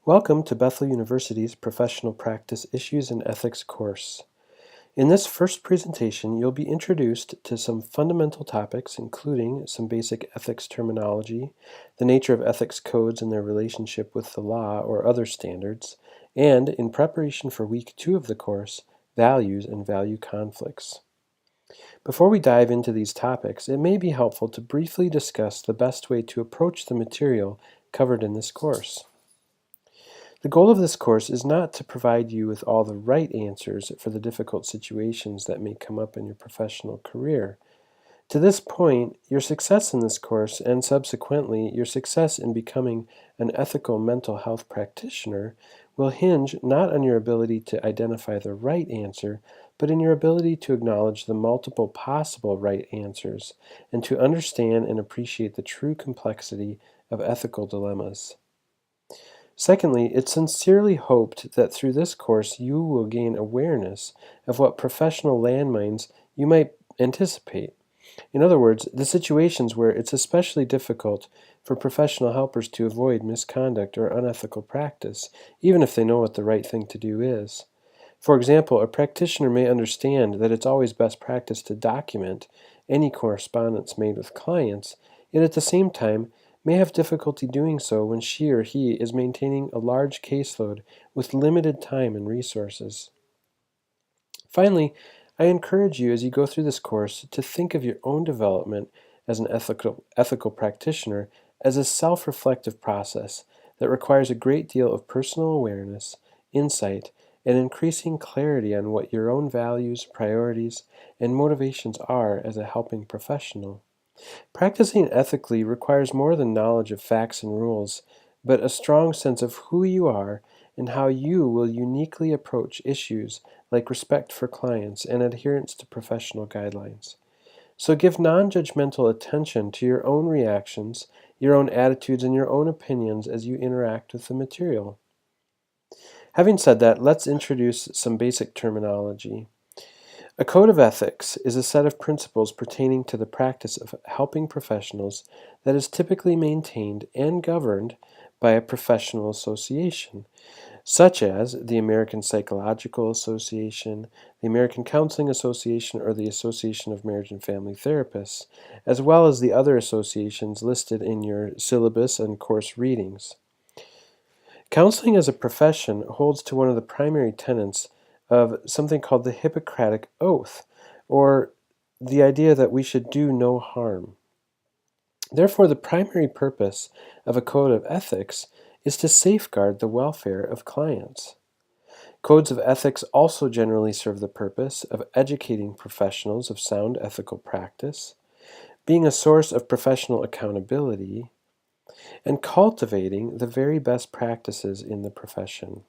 Welcome to Bethel University's Professional Practice Issues and Ethics course. In this first presentation, you'll be introduced to some fundamental topics, including some basic ethics terminology, the nature of ethics codes and their relationship with the law or other standards, and, in preparation for week 2 of the course, values and value conflicts. Before we dive into these topics, it may be helpful to briefly discuss the best way to approach the material covered in this course. The goal of this course is not to provide you with all the right answers for the difficult situations that may come up in your professional career. To this point, your success in this course, and subsequently your success in becoming an ethical mental health practitioner, will hinge not on your ability to identify the right answer, but in your ability to acknowledge the multiple possible right answers, and to understand and appreciate the true complexity of ethical dilemmas. Secondly, it's sincerely hoped that through this course you will gain awareness of what professional landmines you might anticipate. In other words, the situations where it's especially difficult for professional helpers to avoid misconduct or unethical practice, even if they know what the right thing to do is. For example, a practitioner may understand that it's always best practice to document any correspondence made with clients, yet at the same time may have difficulty doing so when she or he is maintaining a large caseload with limited time and resources. Finally, I encourage you as you go through this course to think of your own development as an ethical practitioner as a self-reflective process that requires a great deal of personal awareness, insight, and increasing clarity on what your own values, priorities, and motivations are as a helping professional. Practicing ethically requires more than knowledge of facts and rules, but a strong sense of who you are and how you will uniquely approach issues like respect for clients and adherence to professional guidelines. So give non-judgmental attention to your own reactions, your own attitudes, and your own opinions as you interact with the material. Having said that, let's introduce some basic terminology. A code of ethics is a set of principles pertaining to the practice of helping professionals that is typically maintained and governed by a professional association, such as the American Psychological Association, the American Counseling Association, or the Association of Marriage and Family Therapists, as well as the other associations listed in your syllabus and course readings. Counseling as a profession holds to one of the primary tenets of something called the Hippocratic Oath, or the idea that we should do no harm. Therefore, the primary purpose of a code of ethics is to safeguard the welfare of clients. Codes of ethics also generally serve the purpose of educating professionals of sound ethical practice, being a source of professional accountability, and cultivating the very best practices in the profession.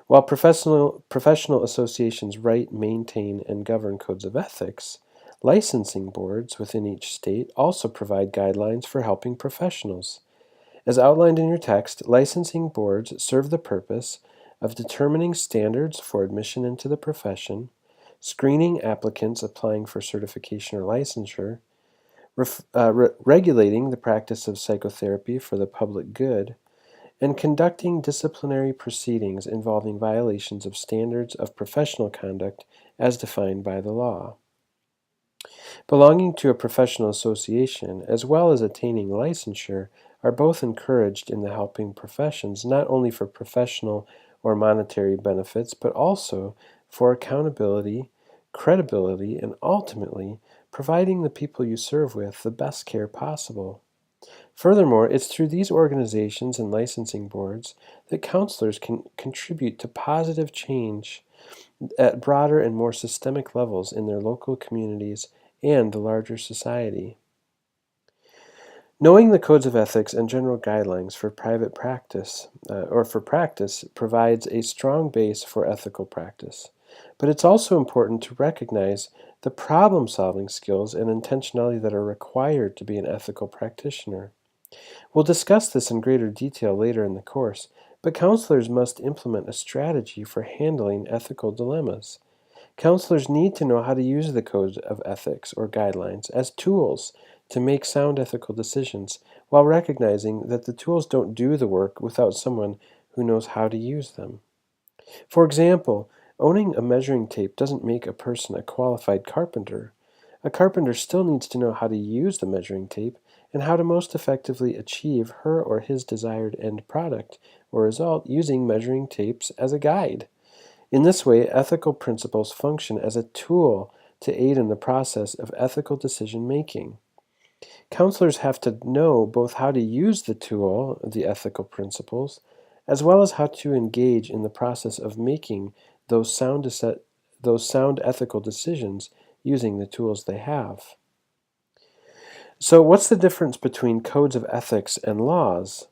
While professional associations write, maintain, and govern codes of ethics, licensing boards within each state also provide guidelines for helping professionals. As outlined in your text, licensing boards serve the purpose of determining standards for admission into the profession, screening applicants applying for certification or licensure, regulating the practice of psychotherapy for the public good, and conducting disciplinary proceedings involving violations of standards of professional conduct as defined by the law. Belonging to a professional association, as well as attaining licensure, are both encouraged in the helping professions, not only for professional or monetary benefits, but also for accountability, credibility, and ultimately providing the people you serve with the best care possible. Furthermore, it's through these organizations and licensing boards that counselors can contribute to positive change at broader and more systemic levels in their local communities and the larger society. Knowing the codes of ethics and general guidelines for private practice, provides a strong base for ethical practice. But it's also important to recognize the problem-solving skills and intentionality that are required to be an ethical practitioner. We'll discuss this in greater detail later in the course, but counselors must implement a strategy for handling ethical dilemmas. Counselors need to know how to use the codes of ethics or guidelines as tools to make sound ethical decisions while recognizing that the tools don't do the work without someone who knows how to use them. For example, owning a measuring tape doesn't make a person a qualified carpenter. A carpenter still needs to know how to use the measuring tape and how to most effectively achieve her or his desired end product or result using measuring tapes as a guide. In this way, ethical principles function as a tool to aid in the process of ethical decision making. Counselors have to know both how to use the tool, the ethical principles, as well as how to engage in the process of making those sound ethical decisions using the tools they have. So, what's the difference between codes of ethics and laws?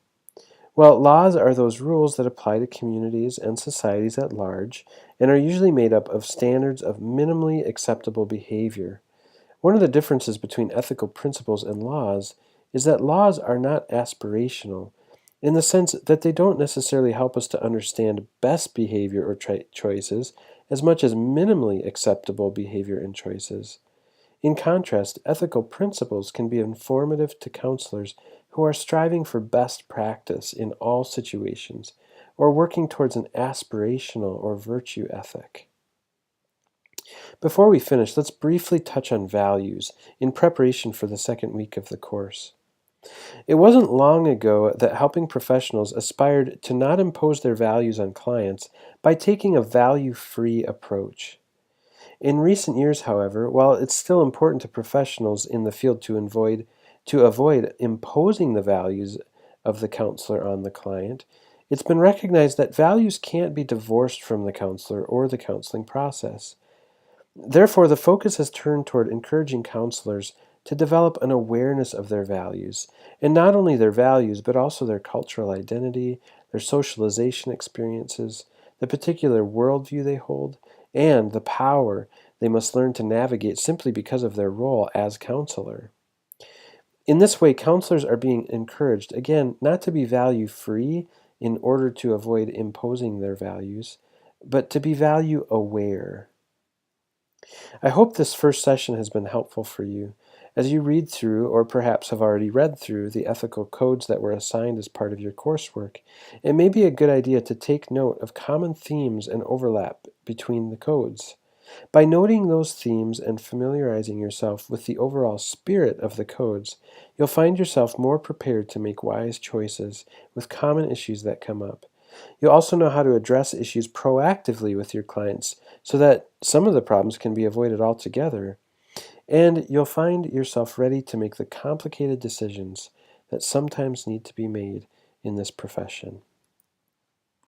Well, laws are those rules that apply to communities and societies at large and are usually made up of standards of minimally acceptable behavior. One of the differences between ethical principles and laws is that laws are not aspirational, in the sense that they don't necessarily help us to understand best behavior or choices as much as minimally acceptable behavior and choices. In contrast, ethical principles can be informative to counselors who are striving for best practice in all situations or working towards an aspirational or virtue ethic. Before we finish, let's briefly touch on values in preparation for the second week of the course. It wasn't long ago that helping professionals aspired to not impose their values on clients by taking a value-free approach. In recent years, however, while it's still important to professionals in the field to avoid imposing the values of the counselor on the client, it's been recognized that values can't be divorced from the counselor or the counseling process. Therefore, the focus has turned toward encouraging counselors to develop an awareness of their values, and not only their values, but also their cultural identity, their socialization experiences, the particular worldview they hold, and the power they must learn to navigate simply because of their role as counselor. In this way, counselors are being encouraged, again, not to be value-free in order to avoid imposing their values, but to be value-aware. I hope this first session has been helpful for you. As you read through, or perhaps have already read through, the ethical codes that were assigned as part of your coursework, it may be a good idea to take note of common themes and overlap between the codes. By noting those themes and familiarizing yourself with the overall spirit of the codes, you'll find yourself more prepared to make wise choices with common issues that come up. You'll also know how to address issues proactively with your clients so that some of the problems can be avoided altogether. And you'll find yourself ready to make the complicated decisions that sometimes need to be made in this profession.